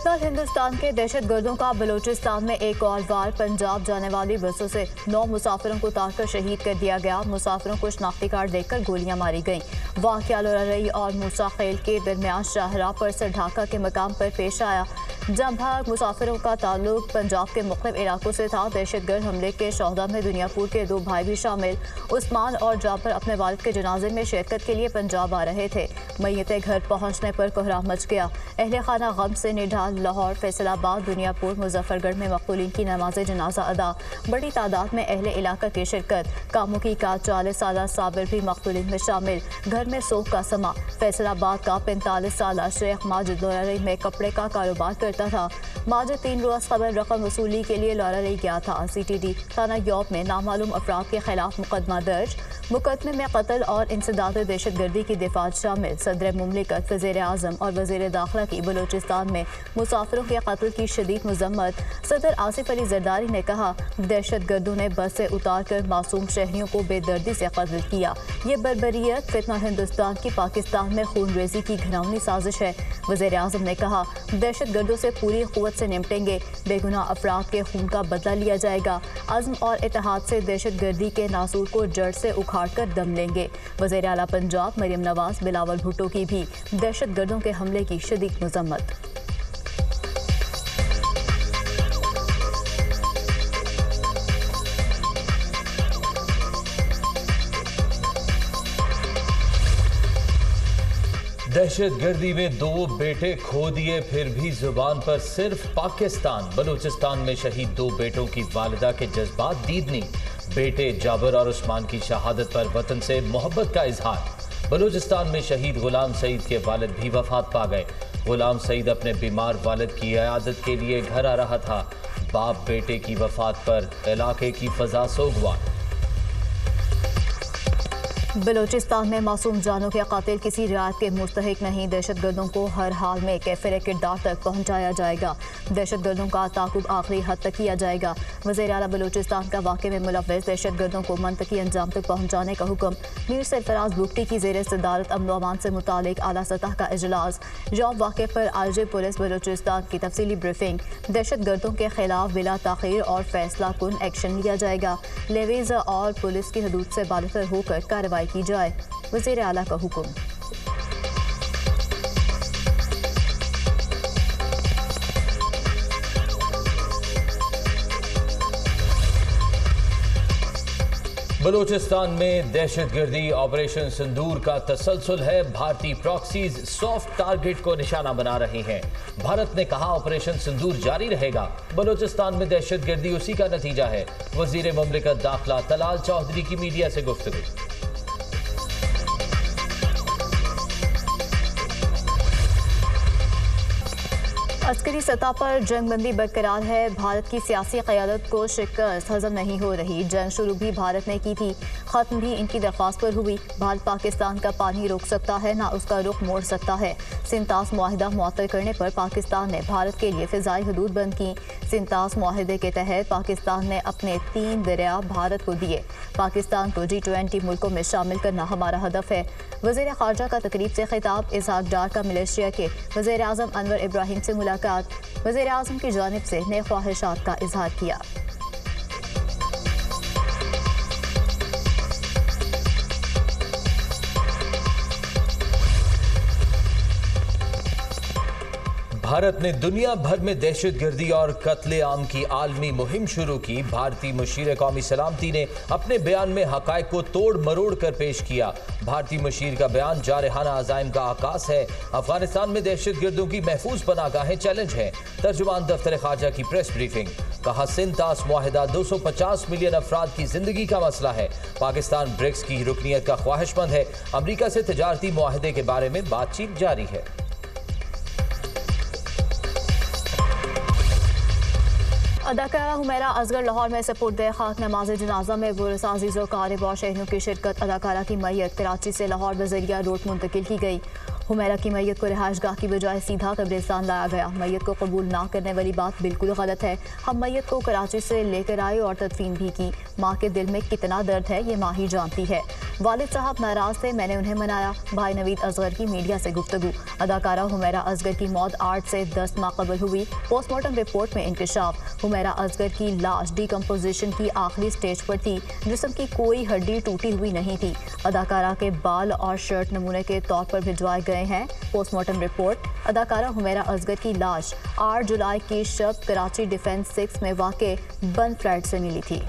फितनल हिंदुस्तान के दहशत गर्दों का बलूचिस्तान में एक और वार। पंजाब जाने वाली बसों से 9 मुसाफिरों को उतार कर शहीद कर दिया गया। मुसाफिरों को शनाख्ती कार्ड देकर गोलियां मारी गईं। वाक़या लौरारई और मूसा खेल के दरमियान शाहराह पर ढाका के मकाम पर पेश आया। जमभाग मुसाफिरों का ताल्लुक पंजाब के मुख्तलिफ इलाकों से था। दहशतगर्द हमले के शोहदा में दुनियापुर के 2 भाई भी शामिल। उस्मान और जाफर अपने वालिद के जनाजे में शिरकत के लिए पंजाब आ रहे थे। मैयतें घर पहुंचने पर कोहराम मच गया। अहले खाना गम से निढाल, लाहौर, फैसलाबाद, दुनियापुर, मुजफ्फरगढ़ में मकतूलीन की नमाज जनाजा अदा। बड़ी तादाद में अहले इलाका की शिरकत। कामों की का 40 साल साबिर भी मकतूलीन में शामिल। घर में सोग का समा। फैसलाबाद का 45 साल शेख माजिद लौरारई में कपड़े का कारोबार करता था। माजिद 3 रोज़ कबल रकम वसूली के लिए लौरारई गया था। CTD थाना यौब में नामालूम अफराद के खिलाफ मुकदमा दर्ज। मुकदमे में कत्ल और इंसदाद दहशतगर्दी की दिफात शामिल। सदर मुमलिकत, वज़ीर आज़म और वज़ीर दाखिला की बलूचिस्तान में मुसाफिरों के कत्ल की शदीद मजम्मत। सदर आसिफ अली जरदारी ने कहा, दहशतगर्दों ने बस से उतार कर मासूम शहरियों को बेदर्दी से कत्ल किया। ये बर्बरियत फितनल हिंदुस्तान की पाकिस्तान में खून रेजी की घिनौनी साजिश है। वज़ीर आज़म ने कहा, दहशतगर्दों से पूरी क़ुव्वत से निपटेंगे। बेगुनाह अफराद के खून का बदला लिया जाएगा। अज़्म और इत्तेहाद से दहशतगर्दी के नासूर को जड़ से उखाड़ कर दम लेंगे। वज़ीर आला पंजाब मरियम नवाज बिलावल भुट्टो की भी दहशतगर्दों के हमले की शदीद मजम्मत। दहशतगर्दी में 2 बेटे खो दिए, फिर भी जुबान पर सिर्फ पाकिस्तान। बलूचिस्तान में शहीद 2 बेटों की वालिदा के जज्बात दीदनी। बेटे जाबर और उस्मान की शहादत पर वतन से मोहब्बत का इजहार। बलूचिस्तान में शहीद गुलाम सईद के वालिद भी वफात पा गए। गुलाम सईद अपने बीमार वालिद की इयादत के लिए घर आ रहा था। बाप बेटे की वफात पर इलाके की फजा सोगवार। बलूचिस्तान में मासूम जानों के कातिल किसी रियायत के मुस्तहिक नहीं। दहशतगर्दों को हर हाल में कैफिर किरदार तक पहुंचाया जाएगा। दहशतगर्दों का ताक़ुब आखिरी हद तक किया जाएगा। वज़ीर आला बलूचिस्तान का वाक़े में मुलव्वस दहशतगर्दों को मंतकी अंजाम तक पहुंचाने का हुक्म। मीर सरफराज बुगटी की ज़ेर सदारत अमन व अमान से मुतालिक आला सतह का इजलास। जॉब वाक़े पर IG पुलिस बलूचिस्तान की तफसीली ब्रीफिंग। दहशतगर्दों के खिलाफ बिला ताख़ीर और फैसला कुन एक्शन लिया जाएगा। लेवीज़ और पुलिस की हदूद से बालतर होकर कार्रवाई की जाए। वज़ीर आला का हुक्म। बलूचिस्तान में दहशतगर्दी ऑपरेशन सिंदूर का तसलसल है। भारतीय प्रॉक्सीज सॉफ्ट टारगेट को निशाना बना रही हैं। भारत ने कहा, ऑपरेशन सिंदूर जारी रहेगा। बलूचिस्तान में दहशतगर्दी उसी का नतीजा है। वज़ीर मुमलिकत दाखिला तलाल चौधरी की मीडिया से गुफ्तगू। अस्करी सतह पर जंगबंदी बरकरार है। भारत की सियासी क़यादत को शिकस्त हजम नहीं हो रही। जंग शुरू भी भारत ने की थी, ख़त्म भी इनकी दरख्वास्त पर हुई। भारत पाकिस्तान का पानी रोक सकता है, ना उसका रुख मोड़ सकता है। सिंतास मुआहिदा मुअत्तल करने पर पाकिस्तान ने भारत के लिए फ़िज़ाई हदूद बंद की। सिंतास मुआहिदे के तहत पाकिस्तान ने अपने 3 दरिया भारत को दिए। पाकिस्तान को G20 मुल्कों में शामिल करना हमारा हदफ है। वज़ीर ख़ारजा का तकरीब से खिताब। इसहाक डार का मलेशिया के वज़ीर आज़म अनवर इब्राहिम से मुलाकात। वज़ीर आज़म की जानिब से नए ख्वाहिशात का इजहार किया। भारत ने दुनिया भर में दहशतगर्दी और कत्ले आम की आलमी मुहिम शुरू की। भारतीय मुशीर कौमी सलामती ने अपने बयान में हक़ाइक़ को तोड़ मरोड़ कर पेश किया। भारतीय मुशीर का बयान जारहाना अज़ाइम का आकाश है। अफगानिस्तान में दहशतगर्दों की महफूज पनाहगाहें चैलेंज हैं। तर्जुमान दफ्तर ख़ारजा की प्रेस ब्रीफिंग। कहा, सिंतास मुआहिदा 250 मिलियन अफराद की जिंदगी का मसला है। पाकिस्तान ब्रिक्स की रुकनियत का ख्वाहिशमंद है। अमरीका से तजारती मुआहिदे के बारे में बातचीत जारी है। अदाकारा हुमैरा असगर लाहौर में सपुर्द खाक नमाज जनाजा में बुरस अज़ीज़ व क़ारिब और शहरियों की शिरकत। अदाकारा की मैयत कराची से लाहौर बज़रिया रोड मुंतकिल की गई। हुमैरा की मैयत को रिहाइशगाह की बजाय सीधा कब्रिस्तान लाया गया। मैयत को कबूल ना करने वाली बात बिल्कुल गलत है। हम मैयत को कराची से लेकर आए और तदफीन भी की। माँ के दिल में कितना दर्द है ये माँ ही जानती है। वालिद साहब नाराज थे, मैंने उन्हें मनाया। भाई नवीद असगर की मीडिया से गुफ्तगू। अदाकारा हुमैरा असगर की मौत 8 से 10 माह कबल हुई। पोस्टमार्टम रिपोर्ट में इंकशाफ। हुमैरा असगर की लाश डिकम्पोजिशन की आखिरी स्टेज पर थी। जिस्म की कोई हड्डी टूटी हुई नहीं थी। अदाकारा के बाल और शर्ट नमूने के तौर पर भिजवाए गए हैं। Postmortem report. अदाकारा हुमैरा असगर की लाश 8 जुलाई की शब कराची डिफेंस 6 में वाक़े बंद फ्लैट से मिली थी।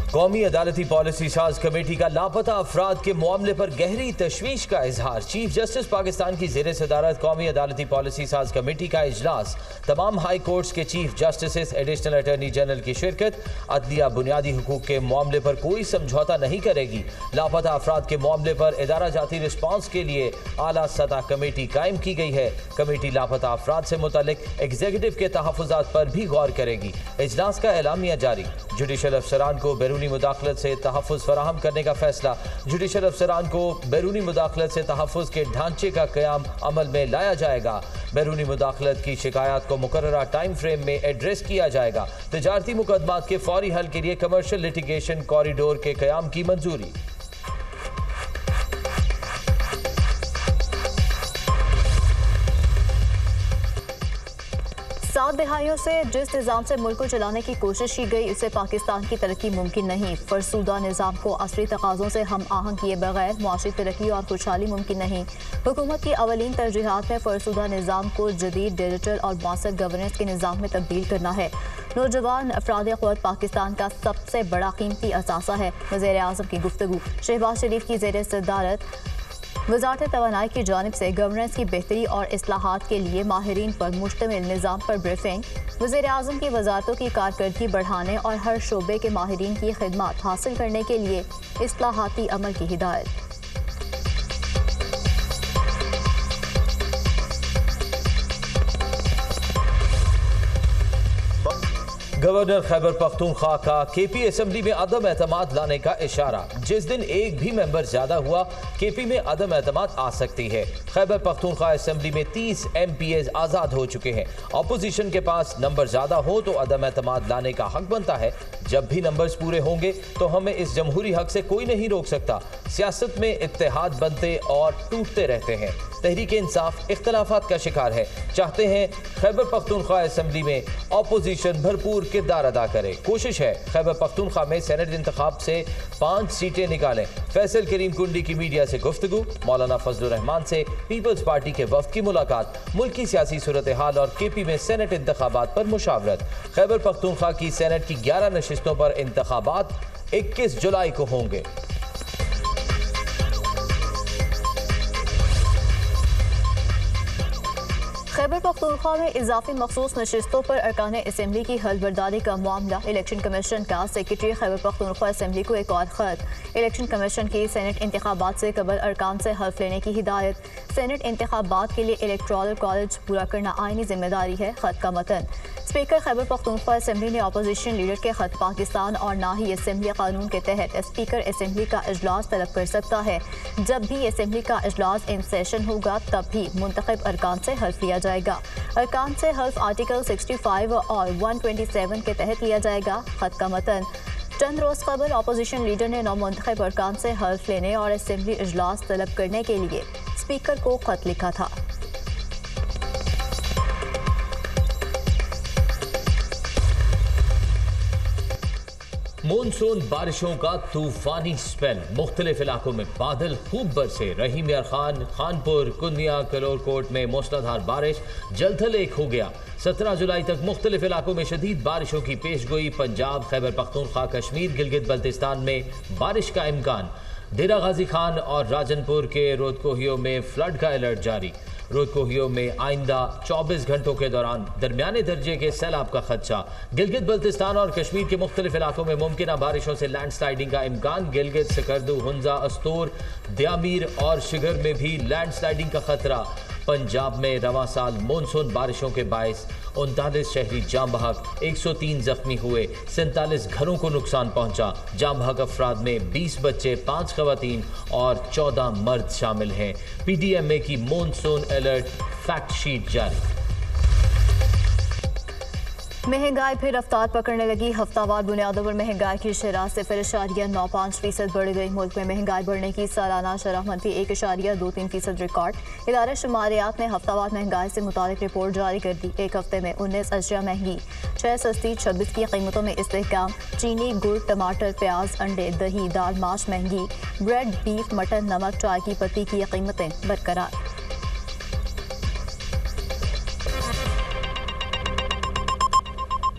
कौमी अदालती पॉलिसी साज कमेटी का लापता अफराद के मामले पर गहरी तशवीश का इजहार। चीफ जस्टिस पाकिस्तान की ज़ेर सदारत कौमी अदालती पॉलिसी साज कमेटी का इजलास। तमाम हाई कोर्ट्स के chief justice, additional attorney general की शिरकत। अदलिया बुनियादी हुकूक के मामले पर कोई समझौता नहीं करेगी। लापता अफराद के मामले पर इदारा जाती रिस्पांस के लिए आला सतह कमेटी कायम की गई है। कमेटी लापता अफराद से मुतल्लिक एग्जीक्यूटिव के तहफ़्फ़ुज़ात पर भी गौर करेगी। इजलास का एलामिया जारी। जुडिशल अफसरान को बैरूनी मुदाखलत से तहफ़्फ़ुज़ फराहम करने का फैसला। जुडिशल अफसरान को बैरूनी मुदाखलत से तहफ़्फ़ुज़ के ढांचे का क़याम अमल में लाया जाएगा। बैरूनी मुदाखलत की शिकायत को मुकर्ररा टाइम फ्रेम में एड्रेस किया जाएगा। तिजारती मुकदमात के फौरी हल के लिए कमर्शियल लिटिगेशन कॉरिडोर के क़याम की मंजूरी। 7 दहाइयों से जिस निज़ाम से मुल्क को चलाने की कोशिश की गई उससे पाकिस्तान की तरक्की मुमकिन नहीं। फरसूदा निज़ाम को असली तकाज़ों से हम आहंग किए बगैर मुआशी तरक्की और खुशहाली मुमकिन नहीं। हुकूमत की अवलीन तरजीहात में फरसूदा निज़ाम को जदीद डिजिटल और मौसर गवर्नेंस के निज़ाम में तब्दील करना है। नौजवान अफराद क़ुव्वत पाकिस्तान का सबसे बड़ा कीमती असासा है। वज़ीर आज़म की गुफ्तगू। शहबाज शरीफ की ज़ेर सदारत वज़ारत तवानाई की जानिब से गवर्नेंस की बेहतरी और इस्लाहात के लिए माहिरीन पर मुश्तमिल निज़ाम पर ब्रीफिंग। वज़ीर आज़म की वज़ारतों की कारकर्दगी बढ़ाने और हर शोबे के माहिरीन की खिदमत हासिल करने के लिए इस्लाहाती अमल की हिदायत। गवर्नर खैबर पख्तूनख्वा का केपी असेंबली में अदम एतमाद लाने का इशारा। जिस दिन एक भी मेंबर ज्यादा हुआ केपी में अदम एतमाद आ सकती है। खैबर पख्तूनख्वा असेंबली में 30 MPs आज़ाद हो चुके हैं। अपोजिशन के पास नंबर ज्यादा हो तो अदम एतमाद लाने का हक बनता है। जब भी नंबर्स पूरे होंगे तो हमें इस जमहूरी हक से कोई नहीं रोक सकता। सियासत में इत्तेहाद बनते और टूटते रहते हैं। तहरीक इंसाफ इख्तलाफात का शिकार है। चाहते हैं खैबर पख्तूनख्वा असेंबली में अपोजिशन भरपूर किरदार अदा करे। कोशिश है खैबर पख्तूनख्वा में सेनेट इंतखाब से 5 सीटें निकालें। फैसल करीम कुंडी की मीडिया से गुफ्तगू। मौलाना फजलुर रहमान से पीपल्स पार्टी के वफ्द की मुलाकात। मुल्की सियासी सूरत हाल और केपी में सेनेट इंतखाबात पर मुशावरत। खैबर पख्तूनख्वा की सेनेट की 11 नशिस्तों पर इंतखाबात 21 जुलाई को होंगे। खैबर पख्तूनख्वा में इजाफी मखसूस नशिस्तों पर अरकान असेंबली की हलबर्दारी का मामला। इलेक्शन कमीशन का सेक्रेटरी खैबर पख्तूनख्वा असेंबली को एक और खत। इलेक्शन कमीशन की सेनेट इंतखाबात से कबल अरकान से हल्फ लेने की हिदायत। सेनेट इंतखाबात के लिए इलेक्टोरल कॉलेज पूरा करना आईनी जिम्मेदारी है। खत का मतन। स्पीकर खैबर पख्तूनख्वा असेंबली ने अपोजिशन लीडर के खत पाकिस्तान और ना ही असेंबली कानून के तहत स्पीकर असेंबली का इजलास तलब कर सकता है। जब भी असेंबली का इजलास इन सेशन होगा तब भी मुंतखब अरकान से हल्फ लिया जाएगा। अरकान से हल्फ आर्टिकल 65 और 127 के तहत लिया जाएगा। खत का मतन। चंद रोज कबल अपोजिशन लीडर ने नौमुंतखब अरकान से हल्फ लेने और असेंबली इजलास तलब करने के लिए स्पीकर को खत लिखा था। मानसून बारिशों का तूफानी स्पेल। मुख्तलिफ इलाकों में बादल खूब बरसे। रहीम यार खान, खानपुर, कुन्निया, कलोरकोट में मूसलाधार बारिश। जलथल एक हो गया। 17 जुलाई तक मुख्तलिफ इलाकों में शदीद बारिशों की पेशगोई। पंजाब, खैबर पख्तूनख्वा, कश्मीर, गिलगित बल्तिस्तान में बारिश का इम्कान। डेरा गाजी खान और राजनपुर के रोदकोहियों में फ्लड का अलर्ट जारी। रोदकोहियों में आइंदा 24 घंटों के दौरान दरमियाने दर्जे के सैलाब का खदशा। गिलगित बल्तिस्तान और कश्मीर के मुख्तलिफ इलाकों में मुमकिन बारिशों से लैंड स्लाइडिंग का इम्कान। गिलगित, सकर्दू, हुंजा, अस्तूर, दयामीर और शिगर में भी लैंड स्लाइडिंग का खतरा। पंजाब में रवां साल मानसून बारिशों के बायस 39 शहरी जाम बहक, 103 जख्मी हुए, 47 घरों को नुकसान पहुंचा। जाम बहक अफराद में 20 बच्चे, 5 खवातीन और 14 मर्द शामिल हैं। PDMA की मानसून अलर्ट फैक्ट शीट जारी। महंगाई फिर रफ्तार पकड़ने लगी। हफ्तावार बुनियादों पर महंगाई की शरह 0.95% बढ़ गई। मुल्क में महंगाई बढ़ने की सालाना शरह मंफी 1.23% रिकॉर्ड। इदारे शुमारियात ने हफ्तावार महंगाई से मुतालिक रिपोर्ट जारी कर दी। एक हफ्ते में 19 अशिया महंगी, 6 सस्ती, 26 की कीमतों में इस्तेहकाम। चीनी, गुड़, टमाटर, प्याज, अंडे, दही, दाल, माश महंगी। ब्रेड, बीफ, मटन, नमक, चाय की पत्ती की कीमतें बरकरार।